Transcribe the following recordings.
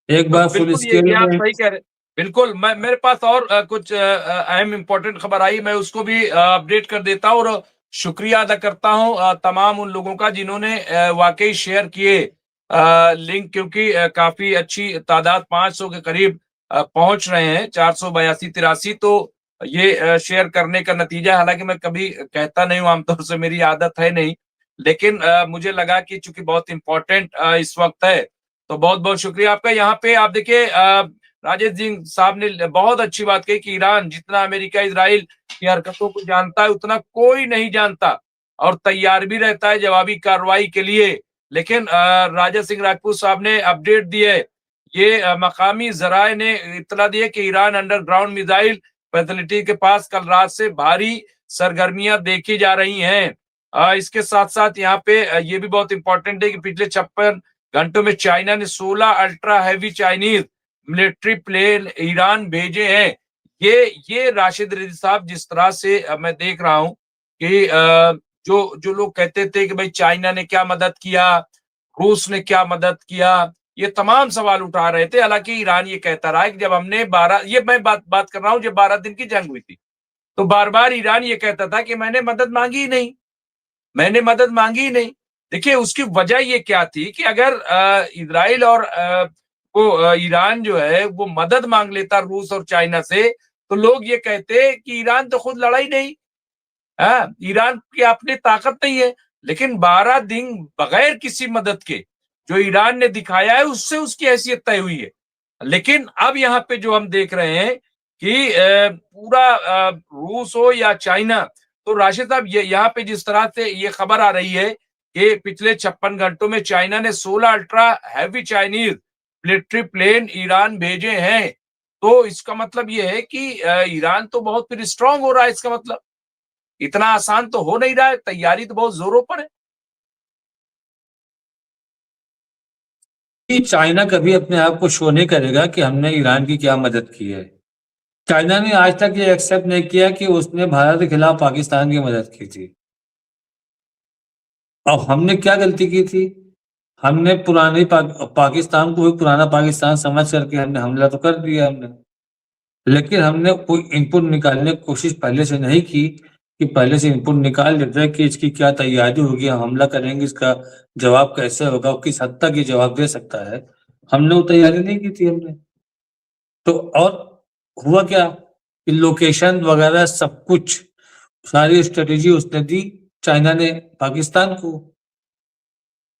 एक बार फुल बिल्कुल स्केल ये आप में। सही कह रहे हैं। बिल्कुल, मैं मेरे पास और कुछ अहम इम्पोर्टेंट खबर आई, मैं उसको भी अपडेट कर देता हूँ। और शुक्रिया अदा करता हूँ तमाम उन लोगों का जिन्होंने वाकई शेयर किए लिंक, क्योंकि काफी अच्छी तादाद 500 के करीब पहुंच रहे हैं, 482-83। तो ये शेयर करने का नतीजा है। हालांकि मैं कभी कहता नहीं हूँ, आमतौर से मेरी आदत है नहीं, लेकिन मुझे लगा कि चूंकि बहुत इंपॉर्टेंट इस वक्त है, तो बहुत बहुत शुक्रिया आपका। यहाँ पे आप देखिए, राजेश जी साहब ने बहुत अच्छी बात कही कि ईरान जितना अमेरिका इजराइल की हरकतों को जानता है, उतना कोई नहीं जानता, और तैयार भी रहता है जवाबी कार्रवाई के लिए। लेकिन राजा सिंह राजपूत साहब ने अपडेट दी है, ये मकामी जराए ने इतला दी है कि ईरान अंडरग्राउंड मिसाइल फैसिलिटी के पास कल रात से भारी सरगर्मियां देखी जा रही हैं। इसके साथ साथ यहाँ पे ये भी बहुत इंपॉर्टेंट है कि पिछले 56 घंटों में चाइना ने 16 ultra heavy Chinese military plane Iran भेजे हैं। ये राशिद रिजवी साहब, जिस तरह से मैं देख रहा हूं कि जो जो लोग कहते थे कि भाई चाइना ने क्या मदद किया, रूस ने क्या मदद किया, ये तमाम सवाल उठा रहे थे। हालांकि ईरान ये कहता रहा है कि जब हमने 12, ये मैं बात कर रहा हूं जब 12 दिन की जंग हुई थी, तो बार बार ईरान ये कहता था कि मैंने मदद मांगी ही नहीं, मैंने मदद मांगी ही नहीं। देखिए उसकी वजह ये क्या थी कि अगर इजराइल और वो ईरान जो है वो मदद मांग लेता रूस और चाइना से, तो लोग ये कहते कि ईरान तो खुद लड़ा ही नहीं, ईरान की अपनी ताकत नहीं है। लेकिन 12 दिन बगैर किसी मदद के जो ईरान ने दिखाया है, उससे उसकी हैसियत तय हुई है। लेकिन अब यहाँ पे जो हम देख रहे हैं कि पूरा रूस हो या चाइना, तो राशिद साहब ये यहाँ पे जिस तरह से ये खबर आ रही है कि पिछले 56 घंटों में चाइना ने 16 ultra heavy Chinese military plane Iran भेजे हैं, तो इसका मतलब ये है कि ईरान तो बहुत फिर स्ट्रांग हो रहा है। इसका मतलब इतना आसान तो हो नहीं रहा है, तैयारी तो बहुत जोरों पर है। कि चाइना कभी अपने आप को शो नहीं करेगा कि हमने ईरान की क्या मदद की है। चाइना ने आज तक ये एक्सेप्ट नहीं किया कि उसने भारत के खिलाफ पाकिस्तान की मदद की थी। अब हमने क्या गलती की थी? हमने पाकिस्तान को भी पुराना पाकिस्तान समझ करके हमने हमला तो कर दिया हमने, लेकिन हमने कोई इनपुट निकालने की कोशिश पहले से नहीं की कि पहले से इनपुट निकाल लेते हैं कि इसकी क्या तैयारी होगी, हम हमला करेंगे, इसका जवाब कैसे होगा, किस हद तक ये जवाब दे सकता है। हमने वो तैयारी नहीं की थी हमने। तो और हुआ क्या कि लोकेशन वगैरह सब कुछ, सारी स्ट्रेटेजी उसने दी चाइना ने पाकिस्तान को।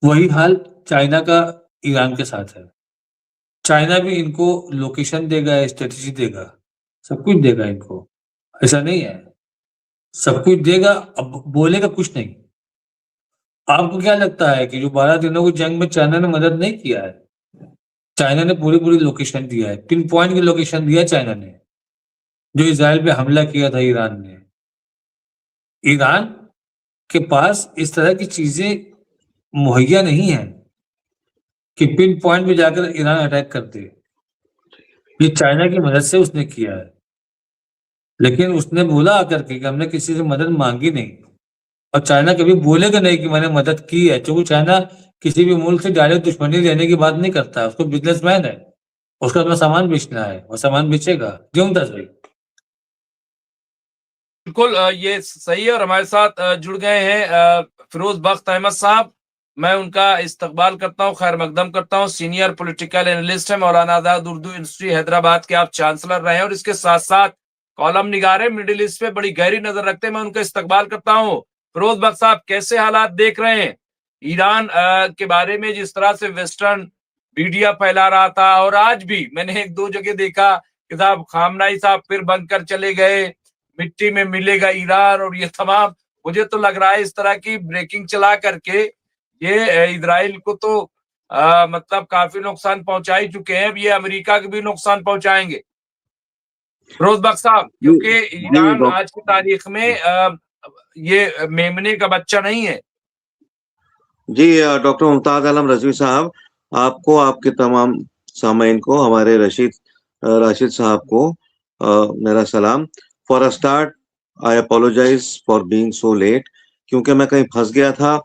वही हाल चाइना का ईरान के साथ है। चाइना भी इनको लोकेशन देगा, स्ट्रेटेजी देगा, सब कुछ देगा इनको, ऐसा नहीं है। सब कुछ देगा, अब बोलेगा कुछ नहीं। आपको क्या लगता है कि जो 12 दिनों की जंग में चाइना ने मदद नहीं किया है? चाइना ने पूरी पूरी लोकेशन दिया है, पिन पॉइंट की लोकेशन दिया चाइना ने, जो इसराइल पे हमला किया था ईरान ने। ईरान के पास इस तरह की चीजें मुहैया नहीं है कि पिन पॉइंट पे जाकर ईरान अटैक कर दे। ये चाइना की मदद से उसने किया है, लेकिन उसने बोला आकर के कि हमने किसी से मदद मांगी नहीं। और चाइना कभी बोलेगा नहीं कि मैंने मदद की है, क्योंकि चाइना किसी भी मुल्क से डायरेक्ट दुश्मनी लेने की बात नहीं करता। उसको बिजनेसमैन है, उसको अपना सामान बेचना है, और सामान बेचेगा। क्यों था सही? बिल्कुल ये सही है। और हमारे साथ जुड़ गए हैं फिरोज बख्त अहमद साहब। मैं उनका इस्तकबाल करता हूं, खैर मकदम करता हूं। सीनियर पॉलिटिकल एनालिस्ट है, मौलाना आजाद उर्दू यूनिवर्सिटी हैदराबाद के आप चांसलर रहे हैं, और इसके साथ साथ कॉलम निगार है, मिडिल ईस्ट पे बड़ी गहरी नजर रखते हैं। मैं उनका इस्तकबाल करता हूं। फिरोज बख्त साहब, कैसे हालात देख रहे हैं ईरान के बारे में? जिस तरह से वेस्टर्न मीडिया फैला रहा था, और आज भी मैंने एक दो जगह देखा कि साहब खामनाई साहब फिर बनकर चले गए, मिट्टी में मिलेगा ईरान, और ये तमाम, मुझे तो लग रहा है इस तरह की ब्रेकिंग चला करके ये इजराइल को तो मतलब काफी नुकसान पहुंचा ही चुके हैं। अब ये अमेरिका को भी नुकसान पहुंचाएंगे फिरोज बख्त साहब, जी क्योंकि जी ईरान आज की डॉक्टर तारीख में ये मेमने का बच्चा नहीं है। जी डॉक्टर मुमताज आलम रजवी साहब, आपको, आपके तमाम सामाइन को, हमारे राशिद साहब को मेरा सलाम। For a start, I apologise for being so late, क्योंकि मैं कहीं फंस गया था,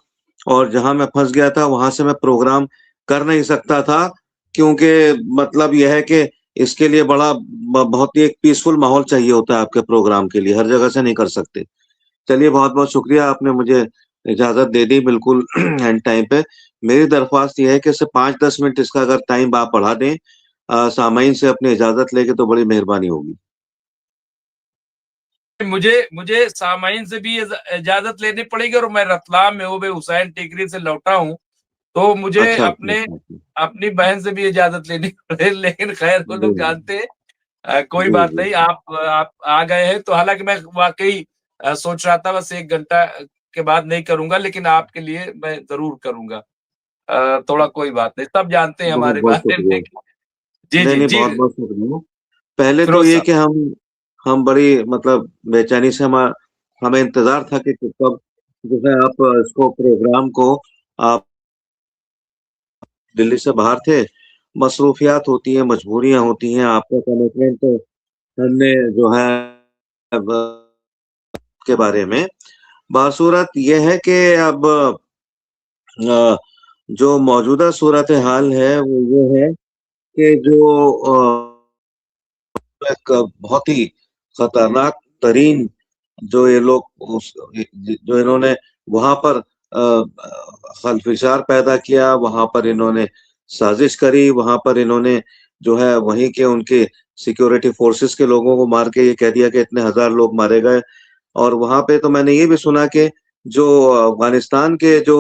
और जहां मैं फंस गया था वहां से मैं प्रोग्राम कर नहीं सकता था। क्योंकि मतलब यह है कि इसके लिए बड़ा बहुत ही एक पीसफुल माहौल चाहिए होता है आपके प्रोग्राम के लिए, हर जगह से नहीं कर सकते। चलिए बहुत-बहुत शुक्रिया, आपने मुझे इजाज़त दे दी बिल्कुल एंड टाइम पे। मेरी दरख्वास्त ये है कि सिर्फ़ 5-10 मिनट इसका अगर टाइम आप बढ़ा दें सामाईन से अपनी इजाज़त लेके तो बड़ी मेहरबानी होगी। मुझे मुझे सामाइन से भी इजाजत लेनी पड़ेगी, और मैं रतलाम में हुसैन टेकरी से लौटा हूँ, तो मुझे अच्छा, अच्छा, अपने अच्छा, अच्छा। अपनी बहन से भी इजाजत लेनी पड़े, लेकिन खैर वो जी, लोग जानते हैं। कोई जी, बात जी, नहीं, जी। आप आ गए हैं, तो हालांकि मैं वाकई सोच रहा था बस 1 घंटा के बाद नहीं करूंगा, लेकिन आपके लिए मैं जरूर करूंगा। थोड़ा कोई बात नहीं, सब जानते हैं हमारे बहुत-बहुत बारे शुक्रिया। में। जी नहीं, जी नहीं, जी। बहुत-बहुत शुक्रिया। पहले तो फिरोज ये साहब। कि हम बड़ी मतलब बेचैनी से हमें इंतज़ार था कि कब जो है आप इसको प्रोग्राम को आप दिल्ली से बाहर थे, मसरूफियात होती हैं, मजबूरियाँ होती हैं, आपका कमिटमेंट तो हमने जो है अब के बारे में। बासूरत ये है कि अब जो मौजूदा सूरत-ए-हाल है वो ये है कि जो एक बहुत ही खतरनाक तरीन जो ये लोग जो इन्होंने वहाँ पर खलफिशार पैदा किया, वहाँ पर इन्होंने साजिश करी, वहाँ पर इन्होंने जो है वहीं के उनके सिक्योरिटी फोर्सेस के लोगों को मार के ये कह दिया कि इतने हजार लोग मारे गए। और वहाँ पे तो मैंने ये भी सुना कि जो अफ़गानिस्तान के जो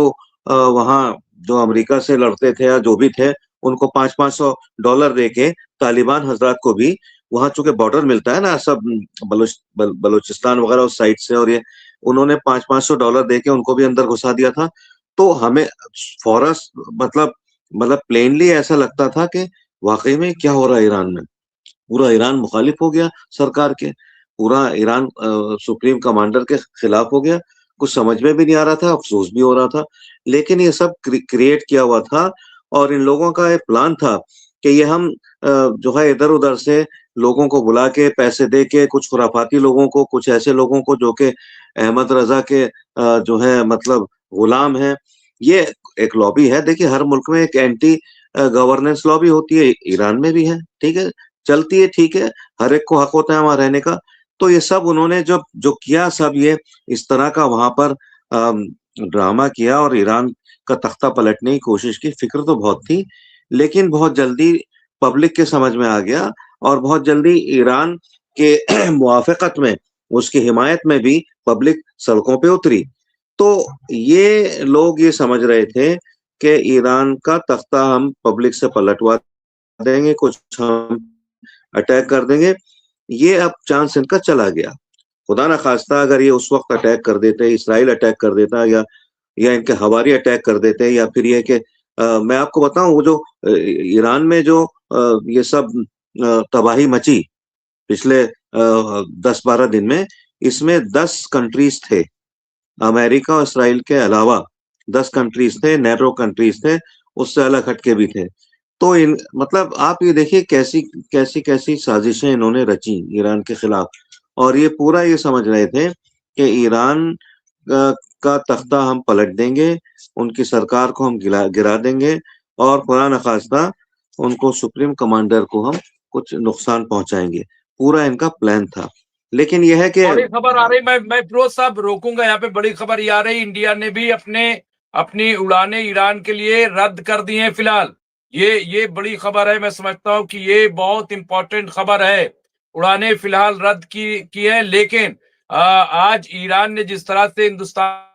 वहाँ जो अमेरिका से लड़ते थे या जो भी थे, उनको $500-500 देके तालिबान हज़रात को भी वहाँ चूँकि बॉर्डर मिलता है ना सब बलूचिस्तान वगैरह उस साइड से और ये उन्होंने $500-500 देके उनको भी अंदर घुसा दिया था। तो हमें फ़ौरस मतलब प्लेनली ऐसा लगता था कि वाक़ई में क्या हो रहा है ईरान में? पूरा ईरान मुखालिफ हो गया सरकार के, पूरा ईरान सुप्रीम कमांडर के खिलाफ हो गया, कुछ समझ में भी नहीं आ रहा था, अफ़सोस भी हो रहा था। लेकिन ये सब क्रिएट किया हुआ था और इन लोगों का एक प्लान था कि ये हम जो है इधर-उधर से लोगों को बुला के, पैसे दे के, कुछ खुराफाती लोगों को, कुछ ऐसे लोगों को जो कि अहमद रज़ा के जो है मतलब गुलाम हैं। ये एक लॉबी है, देखिए हर मुल्क में एक एंटी गवर्नेंस लॉबी होती है, ईरान में भी है, ठीक है? चलती है, ठीक है, हर एक को हक होता है वहाँ रहने का। तो ये सब उन्होंने जो जो किया सब ये इस तरह का वहाँ पर ड्रामा किया और ईरान का तख्ता पलटने की कोशिश की, फ़िक्र तो बहुत थी, लेकिन बहुत जल्दी पब्लिक के समझ में आ गया और बहुत जल्दी ईरान के मुवाफ़क़त में, उसकी हिमायत में भी पब्लिक सड़कों पे उतरी। तो ये लोग ये समझ रहे थे कि ईरान का तख्ता हम पब्लिक से पलटवा देंगे, कुछ हम अटैक कर देंगे, ये अब चांस इनका चला गया। खुदा ना ख़ास्ता अगर ये उस वक़्त अटैक कर देते, इज़राइल अटैक कर देता या इनके हवारी अटैक कर देते या फिर ये कि मैं आपको बताऊँ वो जो ईरान में जो ये सब तबाही मची पिछले 10-12 दिन में, इसमें 10 कंट्रीज़ थे। अमेरिका और इज़राइल के अलावा 10 कंट्रीज़ थे, नेटो कंट्रीज़ थे, उससे अलग हट के भी थे। तो इन मतलब आप ये देखिए कैसी-कैसी साजिशें इन्होंने रची ईरान के खिलाफ और ये पूरा ये समझ रहे थे कि ईरान का तख्ता हम पलट देंगे, उनकी सरकार को हम गिरा देंगे और खुदा न खास्ता उनको सुप्रीम कमांडर को हम कुछ नुकसान पहुँचाएँगे। पूरा इनका प्लान था। लेकिन ये है कि बड़ी खबर आ रही, मैं फिरोज साहब रोकूंगा यहाँ पे। बड़ी खबर ये आ रही, इंडिया ने भी अपनी उड़ानें ईरान के लिए रद्द कर दी हैं फिलहाल। ये बड़ी खबर है, मैं समझता हूँ कि ये बहुत इंपॉर्टेंट खबर है। उड़ानें फिलहाल रद्द की है, लेकिन आज ईरान ने जिस तरह से हिंदुस्तान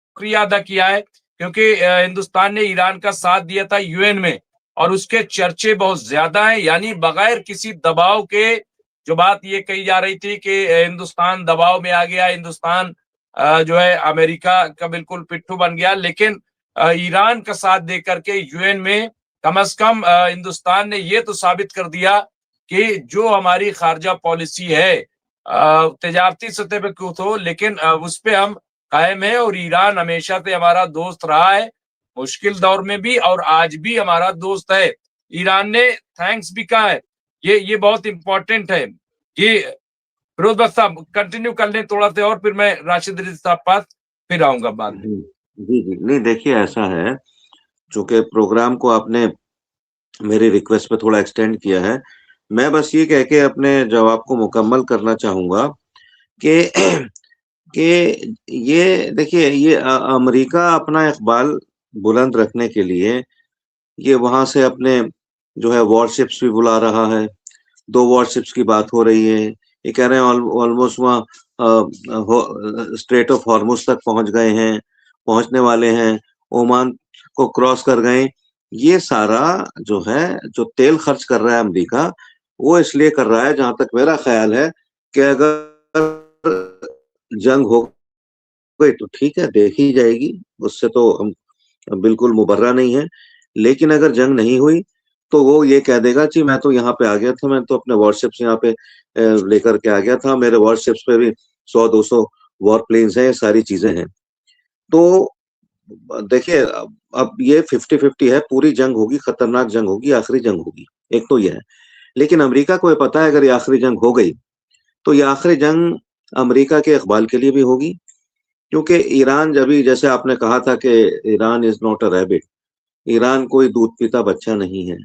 शुक्रिया अदा किया है, क्योंकि हिंदुस्तान ने ईरान का साथ दिया था यूएन में, और उसके चर्चे बहुत ज्यादा हैं। यानी बगैर किसी दबाव के, जो बात ये कही जा रही थी कि हिंदुस्तान दबाव में आ गया, हिंदुस्तान जो है अमेरिका का बिल्कुल पिट्ठू बन गया, लेकिन ईरान का साथ देकर के यूएन में कम से कम हिंदुस्तान ने ये तो साबित कर दिया कि जो हमारी खारजा पॉलिसी है, तजारती सतह पे क्यों हो, लेकिन उस पे हम कायम है, और ईरान हमेशा से हमारा दोस्त रहा है, मुश्किल दौर में भी और आज भी हमारा दोस्त है। ईरान ने थैंक्स भी कहा है। ये बहुत इंपॉर्टेंट है। ये फिरोज बख्श साहब कंटिन्यू कर लें थोड़ा सा, और फिर मैं राशिद रिज साहब पास फिर आऊंगा बाद में। जी, जी, जी। नहीं देखिए ऐसा है, चूँकि प्रोग्राम को आपने मेरी रिक्वेस्ट पे थोड़ा एक्सटेंड किया है। मैं बस ये कह के अपने जवाब को मुकम्मल करना चाहूँगा कि कि ये देखिए ये अमेरिका अपना इक़बाल बुलंद रखने के लिए ये वहाँ से अपने जो है वॉरशिप्स भी बुला रहा है। 2 वॉरशिप्स की बात हो रही है। ये कह रहे हैं ऑलमोस्ट वहाँ स्ट्रेट ऑफ हॉर्मुज़ तक पहुँच गए हैं, पहुँचने वाले हैं, ओमान को क्रॉस कर गए। ये सारा जो है, जो तेल खर्च कर रहा है अमेरिका, वो इसलिए कर रहा है जहाँ तक मेरा ख़्याल है कि अगर जंग हो गई तो ठीक है, देखी जाएगी, उससे तो हम बिल्कुल मुबर्रा नहीं है। लेकिन अगर जंग नहीं हुई, तो वो ये कह देगा जी मैं तो यहाँ पे आ गया था, मैं तो अपने वॉरशिप्स यहाँ पे लेकर के आ गया था, मेरे वॉरशिप्स पे भी 100-200 वॉर प्लेन्स हैं, ये सारी चीज़ें हैं। तो देखिए अब ये 50-50 है, पूरी जंग होगी, खतरनाक जंग होगी, आखिरी जंग होगी, एक तो ये है। लेकिन अमेरिका को ये पता है अगर ये आखिरी जंग हो गई, तो ये आखिरी जंग अमेरिका के इक़बाल के लिए भी होगी, क्योंकि ईरान अभी जैसे आपने कहा था कि Iran is not a rabbit. Iran कोई दूध पीता बच्चा नहीं है,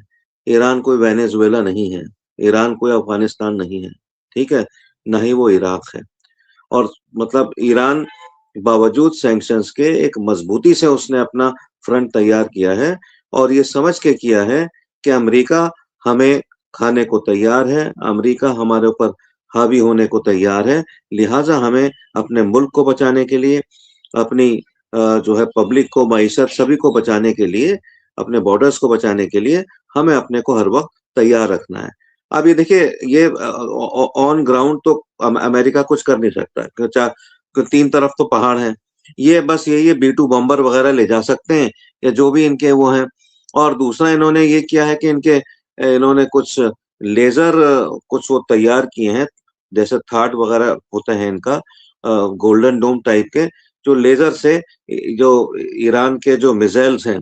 ईरान कोई वेनेज़ुएला नहीं है, ईरान कोई अफ़गानिस्तान नहीं है, ठीक है? ना ही वो इराक है। और मतलब ईरान बावजूद सैंक्शंस के एक मज़बूती से उसने अपना फ्रंट तैयार किया है और ये समझ के किया है कि अमेरिका हमें खाने को तैयार है, अमेरिका हमारे ऊपर हावी होने को तैयार है, लिहाज़ा हमें अपने मुल्क को बचाने के लिए, अपनी जो है पब्लिक को, मईशत सभी को बचाने के लिए, अपने बॉर्डर्स को बचाने के लिए हमें अपने को हर वक़्त तैयार रखना है। अब ये देखिए ये ऑन ग्राउंड तो अमेरिका कुछ कर नहीं सकता है, 3 तरफ तो पहाड़ हैं। ये बस यही है B-2 बम्बर वगैरह ले जा सकते हैं या जो भी इनके वो हैं। और दूसरा इन्होंने ये किया है कि इन्होंने कुछ लेज़र कुछ वो तैयार किए हैं, जैसे थाड वगैरह होते हैं इनका गोल्डन डोम टाइप के, जो लेज़र से जो ईरान के जो मिसाइल्स हैं,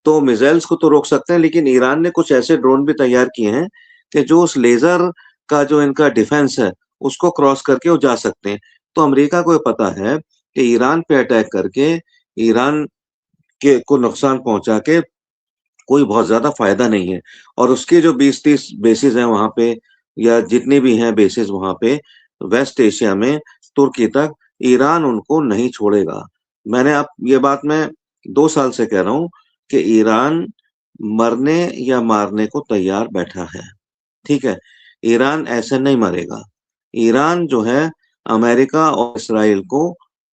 तो मिसाइल्स को तो रोक सकते हैं, लेकिन ईरान ने कुछ ऐसे ड्रोन भी तैयार किए हैं कि जो उस लेज़र का जो इनका डिफेंस है, उसको क्रॉस करके वो जा सकते हैं। तो अमेरिका को ये पता है कि ईरान पे अटैक करके ईरान के को नुकसान पहुँचा के कोई बहुत ज़्यादा फ़ायदा नहीं है और उसके जो 20-30 बेसेस हैं वहाँ पे या जितने भी हैं बेसेस वहाँ पे वेस्ट एशिया में तुर्की तक, ईरान उनको नहीं छोड़ेगा। मैंने अब ये बात मैं 2 साल से कह रहा हूँ कि ईरान मरने या मारने को तैयार बैठा है, ठीक है? ईरान ऐसे नहीं मरेगा। ईरान जो है अमेरिका और इसराइल को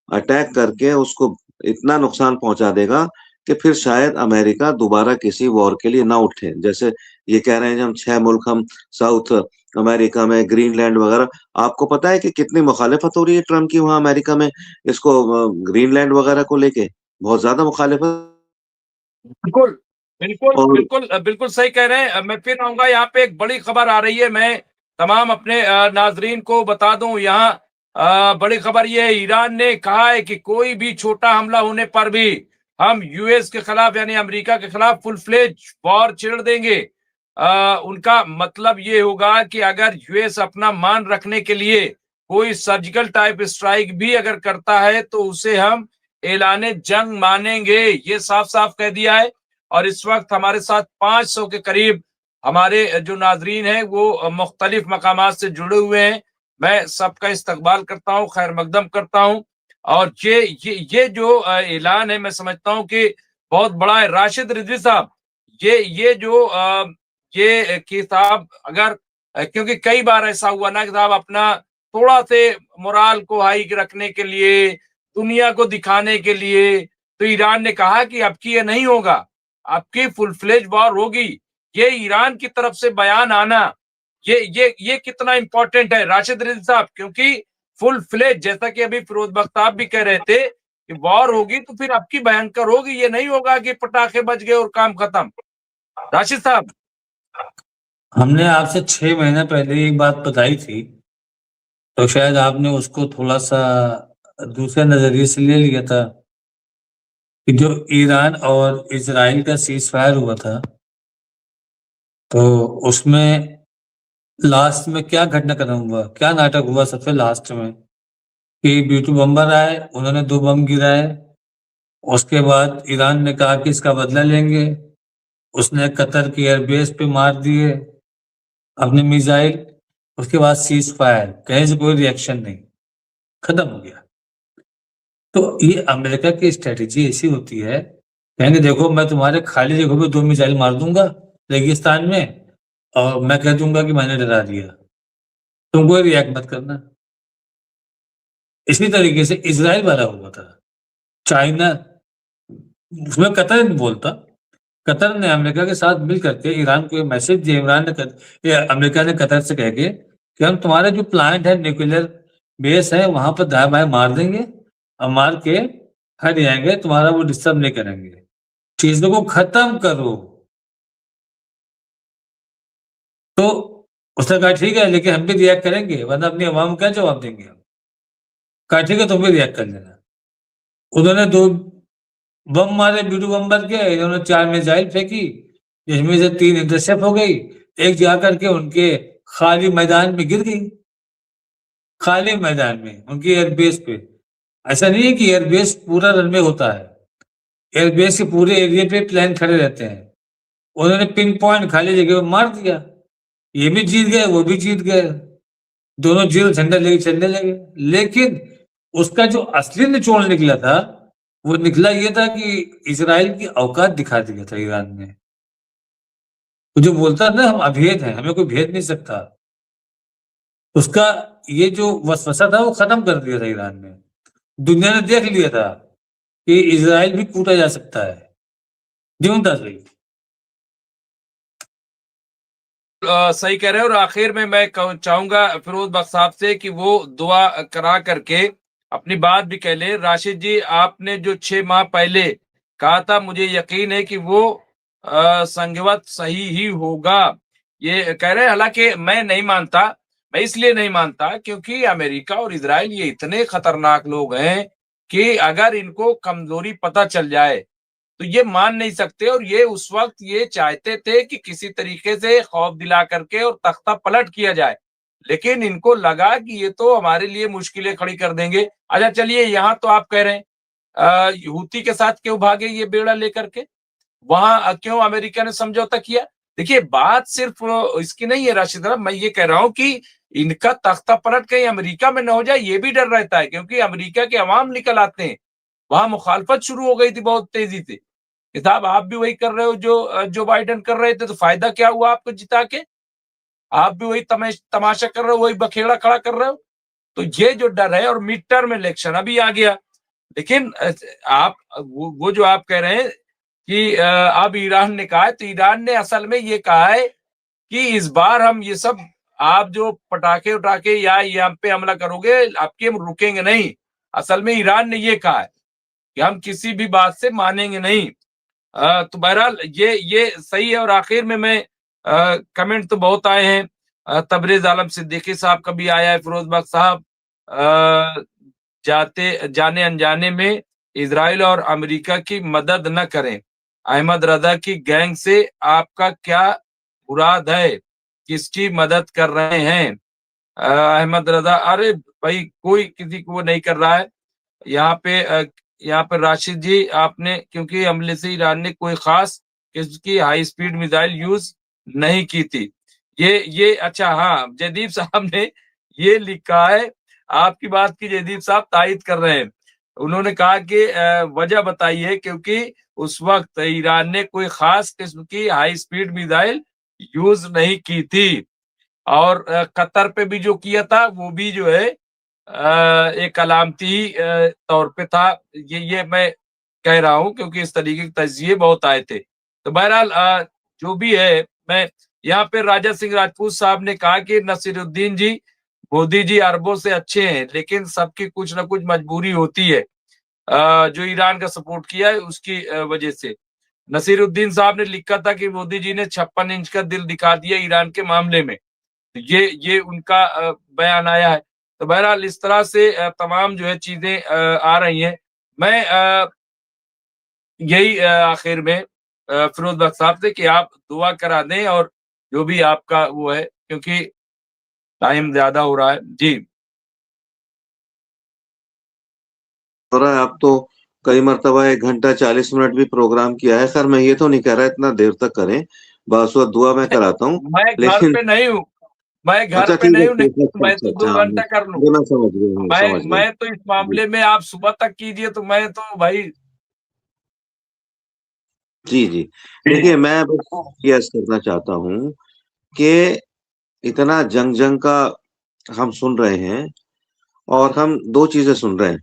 अटैक करके उसको इतना नुकसान पहुँचा देगा कि फिर शायद अमेरिका दोबारा किसी वॉर के लिए ना उठे। जैसे ये कह रहे हैं हम 6 मुल्क हम साउथ अमेरिका में ग्रीनलैंड वगैरह, आपको पता है कि कितनी मुखालिफत हो रही है ट्रम्प की वहाँ अमेरिका में इसको ग्रीनलैंड वगैरह को लेके? बहुत ज़्यादा मुखालिफत बिल्कुल, बिल्कुल, और बिल्कुल बिल्कुल सही कह रहे हैं। मैं फिर आऊँगा यहाँ पे एक बड़ी खबर आ रही है, मैं तमाम अपने नाज़रीन को बता दूँ यहाँ बड़ी खबर ये है ईरान ने कहा है कि कोई भी छोटा हमला होने पर भी हम यूएस के खिलाफ यानी अमेरिका के खिलाफ फुल फ्लेज वॉर छेड़ देंगे। उनका मतलब ये होगा कि अगर यूएस अपना मान रखने के लिए कोई सर्जिकल टाइप स्ट्राइक भी अगर करता है तो उसे हम ऐलाने जंग मानेंगे, ये साफ-साफ कह दिया है। और इस वक़्त हमारे साथ 500 के करीब हमारे जो नाज़रीन हैं वो मुख्तलिफ मकामात से जुड़े हुए हैं। मैं सबका इस्तकबाल करता हूँ, खैर मक़दम करता हूँ और ये जो ऐलान है मैं समझता हूँ कि बहुत बड़ा है। राशिद रिज़वी साहब, ये जो ये कि साहब अगर क्योंकि कई बार ऐसा हुआ ना कि साहब अपना थोड़ा-से मोराल को हाई रखने के लिए, दुनिया को दिखाने के लिए, तो ईरान ने कहा कि अब की ये नहीं होगा, अब की फुल फ्लेज वॉर होगी। ये ईरान की तरफ से बयान आना, ये कितना इम्पोर्टेंट है राशिद रिज़वी साहब? क्योंकि फुल फ्लेज जैसा कि अभी फिरोज बख्ताब भी कह रहे थे कि वॉर होगी तो फिर अब की भयंकर होगी, ये नहीं होगा कि पटाखे बज गए और काम खत्म। राशिद साहब। हमने आपसे 6 महीने पहले एक बात बताई थी, तो शायद आपने उसको थोड़ा-सा दूसरे नज़रिए से ले लिया था कि जो ईरान और इज़राइल का सीज़फायर हुआ था, तो उसमें लास्ट में क्या घटनाक्रम हुआ, क्या नाटक हुआ सबसे लास्ट में कि B-2 बम्बर आए, उन्होंने 2 बम गिराए, उसके बाद ईरान ने कहा कि इसका बदला लेंगे, उसने कतर की एयरबेस पे मार दिए अपने मिसाइल। उसके बाद सीज फायर, कहीं से कोई रिएक्शन नहीं, खत्म हो गया। तो ये अमेरिका की स्ट्रेटेजी ऐसी होती है, कहेंगे देखो मैं तुम्हारे खाली जगहों पे 2 मिसाइल मार दूंगा रेगिस्तान में, और मैं कह दूंगा कि मैंने डरा दिया, तुम कोई रिएक्ट मत करना। इसी तरीके से इजराइल वाला हुआ था, चाइना, उसमें कतर नहीं बोलता, कतर ने अमेरिका के साथ मिल करके ईरान को मैसेज दिया, अमेरिका ने कतर से कह के कि हम तुम्हारे जो प्लांट है, न्यूक्लियर बेस है, वहां पर दाएं बाएं मार देंगे और मार के हट जाएंगे, तुम्हारा वो डिस्टर्ब नहीं करेंगे, चीजों को खत्म करो। तो उसने कहा ठीक है, लेकिन हम भी रिएक्ट करेंगे, वरना अपनी आवाम को क्या जवाब देंगे हम। कहा ठीक है, तुम भी रिएक्ट कर लेना। उन्होंने 2 बम मारे, बीडू बम्बर के, इन्होंने 4 मिसाइल फेंकी, जिसमें से 3 इंटरसेप्ट हो गई, एक जाकर के उनके खाली मैदान में गिर गई, खाली मैदान में उनकी एयरबेस पे। ऐसा नहीं है कि एयरबेस पूरा रनवे होता है, एयरबेस के पूरे एरिया पे प्लेन खड़े रहते हैं। उन्होंने पिन पॉइंट खाली जगह पे मार दिया, ये भी जीत गए, वो भी जीत गए, दोनों जीरो झंडा लेके चलने लगे। लेकिन उसका जो असली निचोड़ निकला था, वो निकला ये था कि इजराइल की औकात दिखा दिया था ईरान ने। तो जो बोलता ना हम अभेद हैं, हमें कोई भेद नहीं सकता, उसका ये जो वसवसा था वो खत्म कर दिया था ईरान ने। दुनिया ने देख लिया था कि इजराइल भी कूटा जा सकता है, जीवन था सही। सही कह रहे हो। और आखिर में मैं चाहूंगा फिरोज बख्श साहब से कि वो दुआ करा करके अपनी बात भी कह ले। राशिद जी, आपने जो 6 माह पहले कहा था, मुझे यकीन है कि वो संगवत सही ही होगा, ये कह रहे हैं। हालांकि मैं नहीं मानता, मैं इसलिए नहीं मानता क्योंकि अमेरिका और इजराइल ये इतने खतरनाक लोग हैं कि अगर इनको कमजोरी पता चल जाए तो ये मान नहीं सकते। और ये उस वक्त ये चाहते थे कि किसी तरीके से खौफ दिला करके और तख्ता पलट किया जाए, लेकिन इनको लगा कि ये तो हमारे लिए मुश्किलें खड़ी कर देंगे। अच्छा चलिए, यहाँ तो आप कह रहे हैं हूती के साथ क्यों भागे ये बेड़ा लेकर के, वहां क्यों अमेरिका ने समझौता किया। देखिए, बात सिर्फ इसकी नहीं है राशिद साहब, मैं ये कह रहा हूं कि इनका तख्ता पलट कहीं अमेरिका में न हो जाए, ये भी डर रहता है, क्योंकि अमेरिका के अवाम निकल आते हैं। वहां मुखालफत शुरू हो गई थी बहुत तेजी से कि साहब आप भी वही कर रहे हो जो बाइडेन कर रहे थे, तो फायदा क्या हुआ आपको जिता के, आप भी वही तमाशा कर रहे हो, वही बखेड़ा खड़ा कर रहे हो। तो ये जो डर है, और मिड टर्म इलेक्शन अभी आ गया, लेकिन आप वो जो आप कह रहे हैं कि अब ईरान ने कहा है, तो ईरान ने असल में ये कहा है कि इस बार हम ये सब, आप जो पटाखे उटाखे या ये हम पे हमला करोगे, आपके हम रुकेंगे नहीं। असल में ईरान ने ये कहा है कि हम किसी भी बात से मानेंगे नहीं। तो बहरहाल ये सही है। और आखिर में मैं कमेंट तो बहुत आए हैं, तबरेज आलम सिद्दीकी साहब का भी आया है, फिरोज बख्श साहब, जाते जाने अनजाने में इजराइल और अमेरिका की मदद न करें, अहमद रजा की गैंग से आपका क्या मुराद है, किसकी मदद कर रहे हैं। अहमद रजा, अरे भाई कोई किसी को वो नहीं कर रहा है यहाँ पे राशिद जी, आपने क्योंकि हमले से ईरान ने कोई खास किसकी हाई स्पीड मिसाइल यूज नहीं की थी। ये अच्छा, हाँ, जयदीप साहब ने ये लिखा है, आपकी बात की जयदीप साहब तायद कर रहे हैं। उन्होंने कहा कि वजह बताइए, क्योंकि उस वक्त ईरान ने कोई खास किस्म की हाई स्पीड मिसाइल यूज नहीं की थी, और कतर पे भी जो किया था वो भी जो है एक अलामती तौर पे था। ये मैं कह रहा हूं क्योंकि इस तरीके के तजिए बहुत आए थे। तो बहरहाल जो भी है, मैं यहाँ पे राजा सिंह राजपूत साहब ने कहा कि नसीरुद्दीन जी, मोदी जी अरबों से अच्छे हैं, लेकिन सबकी कुछ ना कुछ मजबूरी होती है। जो ईरान का सपोर्ट किया है उसकी वजह से। नसीरुद्दीन साहब ने लिखा था कि मोदी जी ने 56 इंच का दिल दिखा दिया ईरान के मामले में। ये उनका बयान आया है। तो बहरहाल इस तरह से तमाम जो है चीजें आ रही हैं। मैं यही आखिर में फिरोज बख्श साहब से कि आप दुआ करा दें, और जो भी आपका वो है, क्योंकि टाइम ज्यादा हो रहा है। जी हो रहा है, आप तो कई मर्तबा 1 घंटा 40 मिनट भी प्रोग्राम किया है। खैर मैं ये तो नहीं कह रहा इतना देर तक करें, बासुअद दुआ मैं कराता हूँ, मैं घर लेकिन पे नहीं हूँ, मैं घर अच्छा पे ठीक है, नहीं हूँ, नहीं ठीक है, तो अच्छा, मैं अच्छा, तो अच्छा, 2 हाँ, घंटा कर लूँ। ये मैं समझ गया हूँ, समझ गया। मैं तो इस जी, मामले में आप सुबह तक कीजिए तो मैं तो भाई। जी, जी। देखिए मैं बस ये अर्ज़ करना चाहता हूँ कि इतना जंग-जंग का हम सुन रहे हैं और हम 2 चीज़ें सुन रहे हैं,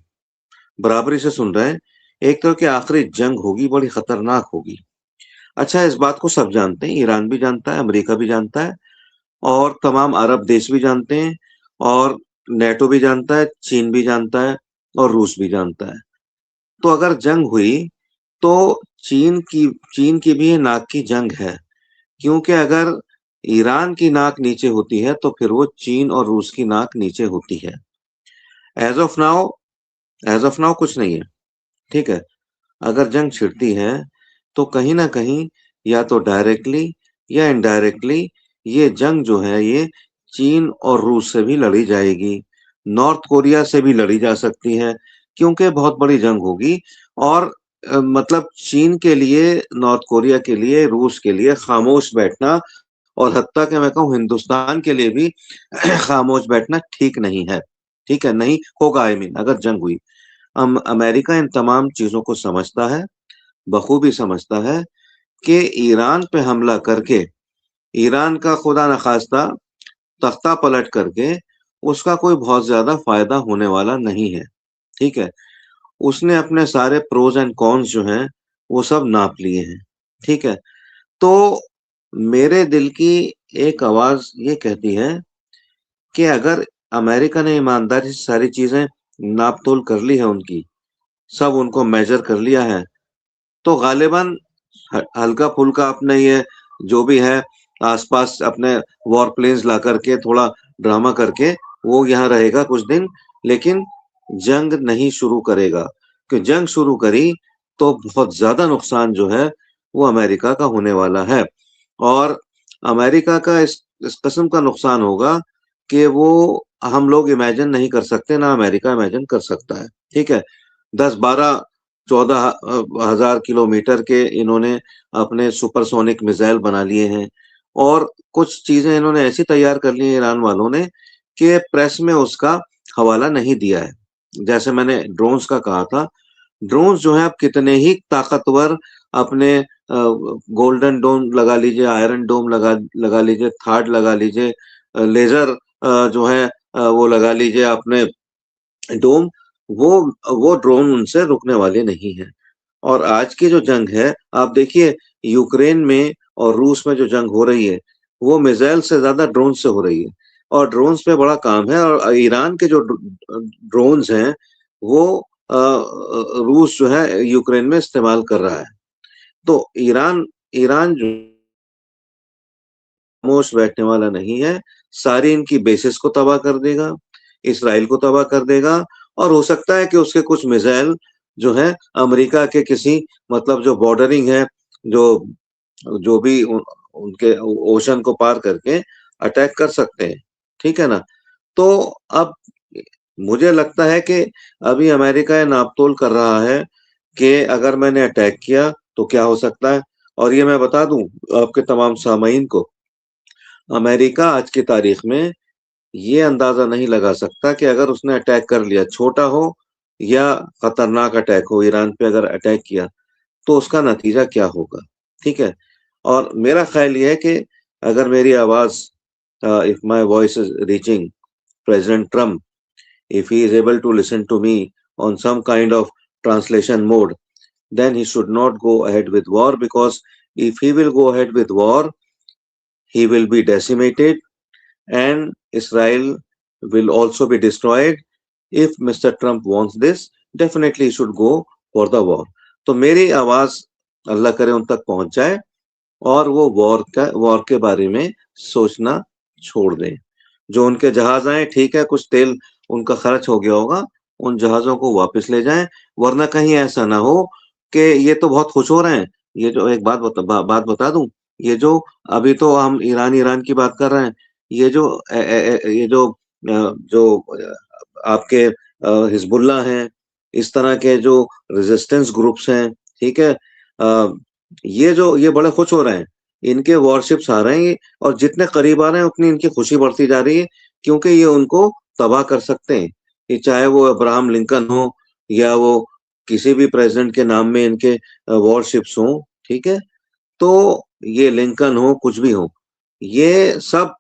बराबरी से सुन रहे हैं। एक तो कि आखिरी जंग होगी, बड़ी खतरनाक होगी। अच्छा इस बात को सब जानते हैं, ईरान भी जानता है, अमेरिका भी जानता है और तमाम अरब देश भी जानते हैं और नेटो भी जानता है, चीन भी जानता है और रूस भी जानता है। तो अगर जंग हुई, तो चीन की भी नाक की जंग है, क्योंकि अगर ईरान की नाक नीचे होती है, तो फिर वो चीन और रूस की नाक नीचे होती है। As of now as of now कुछ नहीं है, ठीक है? अगर जंग छिड़ती है, तो कहीं न कहीं या तो डायरेक्टली या इनडायरेक्टली ये जंग जो है ये चीन और रूस से भी लड़ी जाएगी। नॉर्थ कोरिया से भी लड़ी जा सकती है, क्योंकि बहुत बड़ी जंग होगी और मतलब चीन के लिए, नॉर्थ कोरिया के लिए, रूस के लिए खामोश बैठना और हत्ता कि मैं कहूँ हिंदुस्तान के लिए भी खामोश बैठना ठीक नहीं है। ठीक है? नहीं होगा आई मीन अगर जंग हुई। अमेरिका इन तमाम चीज़ों को समझता है, बखूबी समझता है कि ईरान पे हमला करके, ईरान का खुदा न खास्ता तख्ता पलट करके उसका कोई बहुत ज़्यादा फ़ायदा होने वाला नहीं है, ठीक है? उसने अपने सारे प्रोज़ एंड कॉन्स जो हैं, वो सब नाप लिए हैं, ठीक है? तो मेरे दिल की एक आवाज़ ये कहती है कि अगर अमेरिका ने ईमानदारी से सारी चीज़ें नाप-तोल कर ली है उनकी, सब उनको मेज़र कर लिया है, तो गालिबन हल्का-फुल्का अपने ये जो भी है आस-पास अपने वॉर प्लेन्स ला करके थोड़ा ड्रामा करके वो यहाँ रहेगा कुछ दिन, लेकिन जंग नहीं शुरू करेगा। कि जंग शुरू करी तो बहुत ज़्यादा नुकसान जो है वो अमेरिका का होने वाला है और अमेरिका का इस किस्म का नुकसान होगा कि वो हम लोग इमेजिन नहीं कर सकते, ना अमेरिका इमेजिन कर सकता है। ठीक है? 10, 12, 14 हज़ार किलोमीटर के इन्होंने अपने सुपरसोनिक मिसाइल बना लिए हैं और कुछ चीज़ें इन्होंने ऐसी तैयार कर ली हैं ईरान वालों ने कि प्रेस में उसका हवाला नहीं दिया है। जैसे मैंने ड्रोन्स का कहा था, ड्रोन्स जो हैं अब कितने ही ताकतवर अपने गोल्डन डोम लगा लीजिए, आयरन डोम लगा लगा लीजिए, थाड लगा लीजिए, लेज़र जो है वो लगा लीजिए अपने डोम, वो ड्रोन उनसे रुकने वाले नहीं हैं। और आज की जो जंग है, आप देखिए यूक्रेन में और रूस में जो जंग हो रही है, वो मिसाइल से ज़्यादा ड्रोन से हो रही है और ड्रोन्स पे बड़ा काम है और ईरान के जो ड्रोन्स हैं, वो रूस जो है यूक्रेन में इस्तेमाल कर रहा है। तो ईरान ईरान जो खामोश बैठने वाला नहीं है, सारी इनकी बेसिस को तबाह कर देगा, इसराइल को तबाह कर देगा और हो सकता है कि उसके कुछ मिसाइल जो हैं अमेरिका के किसी मतलब जो बॉर्डरिंग है, जो जो भी उनके ओशन को पार करके अटैक कर सकते हैं, ठीक है ना? तो अब मुझे लगता है कि अभी अमेरिका ये नापतोल कर रहा है कि अगर मैंने अटैक किया तो क्या हो सकता है? और ये मैं बता दूँ आपके तमाम सामाईन को, अमेरिका आज की तारीख में ये अंदाज़ा नहीं लगा सकता कि अगर उसने अटैक कर लिया, छोटा हो या खतरनाक अटैक हो, ईरान पे अगर अटैक किया, तो उसका नतीजा क्या होगा, ठीक है? और मेरा ख़्याल ये है कि अगर मेरी आवाज़ if my voice is reaching president Trump, if he is able to listen to me on some kind of translation mode, then he should not go ahead with war because if he will go ahead with war, he will be decimated and Israel will also be destroyed. If Mr. Trump wants this, definitely he should go for the war. तो मेरी आवाज अल्लाह करे उन तक पहुंच जाए और वो वॉर के बारे में सोचना छोड़ दें। जो उनके जहाज आए ठीक है, कुछ तेल उनका खर्च हो गया होगा, उन जहाजों को वापस ले जाएं, वरना कहीं ऐसा ना हो कि ये तो बहुत खुश हो रहे हैं। ये जो एक बात बता दूं, ये जो अभी तो हम ईरान की बात कर रहे हैं, ये जो ये जो आपके हिजबुल्लाह हैं, इस तरह के जो रेजिस्टेंस ग्रुप्स हैं, ठीक है, ये बड़े खुश हो रहे हैं, इनके वॉरशिप्स आ रहे हैं, और जितने करीब आ रहे हैं उतनी इनकी खुशी बढ़ती जा रही है, क्योंकि ये उनको तबाह कर सकते हैं। ये चाहे वो अब्राहम लिंकन हो या वो किसी भी प्रेसिडेंट के नाम में इनके वॉरशिप्स हों, ठीक है, तो ये लिंकन हो, कुछ भी हो, ये सब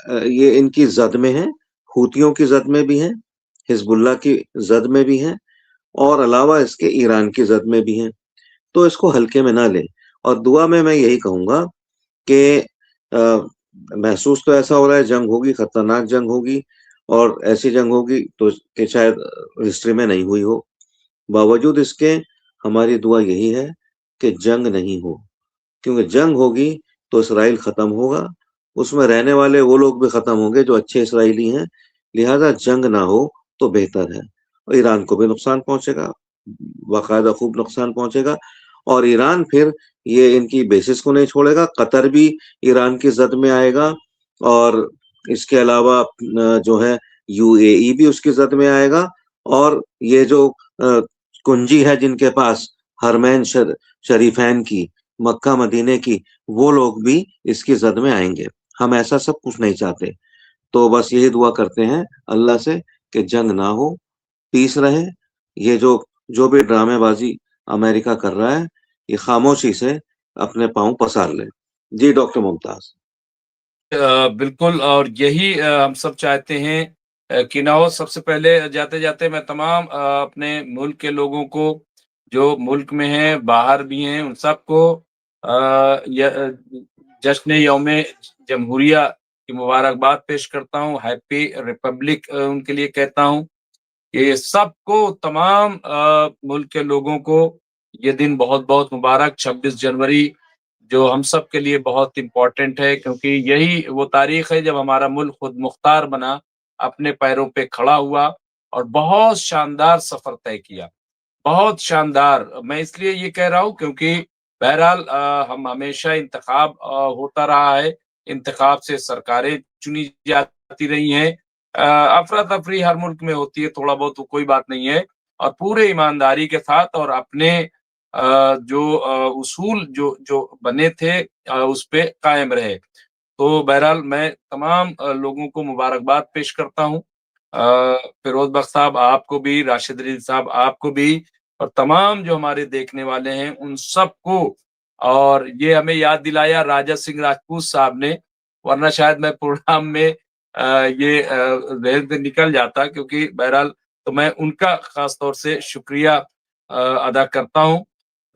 ये इनकी जद में है, हूतियों की जद में भी है, हिजबुल्लाह की जद में भी है, और अलावा इसके ईरान की जद में भी है। तो इसको हल्के में ना लें, और दुआ में मैं यही कहूंगा कि महसूस तो ऐसा हो रहा है जंग होगी, खतरनाक जंग होगी, और ऐसी जंग होगी तो कि शायद हिस्ट्री में नहीं हुई हो। बावजूद इसके हमारी दुआ यही है कि जंग नहीं हो, क्योंकि जंग होगी तो इसराइल खत्म होगा, उसमें रहने वाले वो लोग भी खत्म होंगे जो अच्छे इसराइली हैं। लिहाजा जंग ना हो तो बेहतर है। और ईरान को भी नुकसान पहुंचेगा, बाकायदा खूब नुकसान पहुंचेगा, और ईरान फिर ये इनकी बेसिस को नहीं छोड़ेगा। कतर भी ईरान की जद में आएगा, और इसके अलावा जो है यूएई भी उसकी जद में आएगा, और ये जो कुंजी है जिनके पास हरमैन शरीफैन की, मक्का मदीने की, वो लोग भी इसकी जद में आएंगे। हम ऐसा सब कुछ नहीं चाहते, तो बस यही दुआ करते हैं अल्लाह से कि जंग ना हो, पीस रहे। ये जो जो भी ड्रामेबाजी अमेरिका कर रहा है, ये खामोशी से अपने पांव पसार ले। जी डॉक्टर मुमताज। बिल्कुल, और यही हम सब चाहते हैं कि ना हो। सबसे पहले जाते जाते मैं तमाम अपने मुल्क के लोगों को, जो मुल्क में हैं बाहर भी हैं, उन सबको जश्न यौम जमहूरिया की मुबारकबाद पेश करता हूँ। हैप्पी रिपब्लिक उनके लिए कहता हूँ कि सबको, तमाम मुल्क के लोगों को ये दिन बहुत बहुत मुबारक। 26 जनवरी जो हम सब के लिए बहुत इम्पोर्टेंट है, क्योंकि यही वो तारीख है जब हमारा मुल्क खुद मुख्तार बना, अपने पैरों पे खड़ा हुआ और बहुत शानदार सफर तय किया। बहुत शानदार, मैं इसलिए ये कह रहा हूँ क्योंकि बहरहाल हम हमेशा इंतखाब होता रहा है, इंतखाब से सरकारें चुनी जाती रही हैं। अफरा तफरी हर मुल्क में होती है, थोड़ा बहुत, तो कोई बात नहीं है, और पूरे ईमानदारी के साथ और अपने जो उसूल जो जो बने थे उस पे कायम रहे। तो बहरहाल मैं तमाम लोगों को मुबारकबाद पेश करता हूँ। फिरोज बख्श साहब आपको भी, राशिद रिजवी साहब आपको भी, और तमाम जो हमारे देखने वाले हैं उन सबको। और ये हमें याद दिलाया राजा सिंह राजपूत साहब ने, वरना शायद मैं प्रोग्राम में ये जहन से निकल जाता, क्योंकि बहरहाल तो मैं उनका खास तौर से शुक्रिया अदा करता हूँ।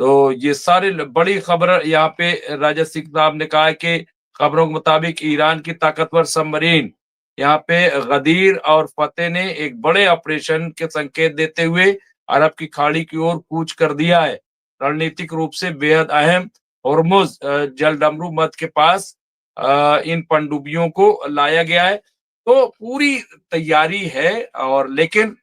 तो ये सारे बड़ी खबर यहाँ पे राजा सिंह साहब ने कहा है कि खबरों के मुताबिक ईरान की ताकतवर सबमरीन यहाँ पे गदीर और फतेह ने एक बड़े ऑपरेशन के संकेत देते हुए अरब की खाड़ी की ओर कूच कर दिया है। रणनीतिक रूप से बेहद अहम होर्मुज जलडमरू मध्य के पास इन पनडुब्बियों को लाया गया है। तो पूरी तैयारी है, और लेकिन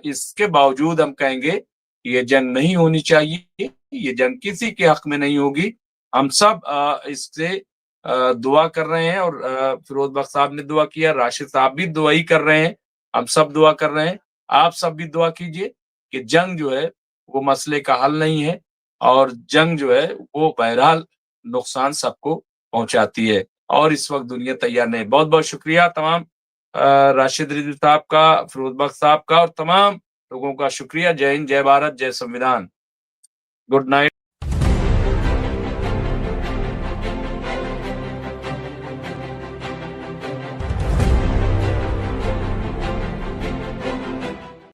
इसके बावजूद हम कहेंगे ये जंग नहीं होनी चाहिए, ये जंग किसी के हक में नहीं होगी। हम सब इससे दुआ कर रहे हैं, और फिरोज बख्श साहब ने दुआ किया, राशिद साहब भी दुआ ही कर रहे हैं, हम सब दुआ कर रहे हैं। आप सब भी दुआ कीजिए कि जंग जो है वो मसले का हल नहीं है, और जंग जो है वो बहरहाल नुकसान सबको पहुंचाती है, और इस वक्त दुनिया तैयार नहीं। बहुत बहुत शुक्रिया तमाम राशिद रिजवी साहब का, फिरोज बख्श साहब का, और तमाम लोगों का शुक्रिया। जय हिंद, जय भारत, जय संविधान। Good night.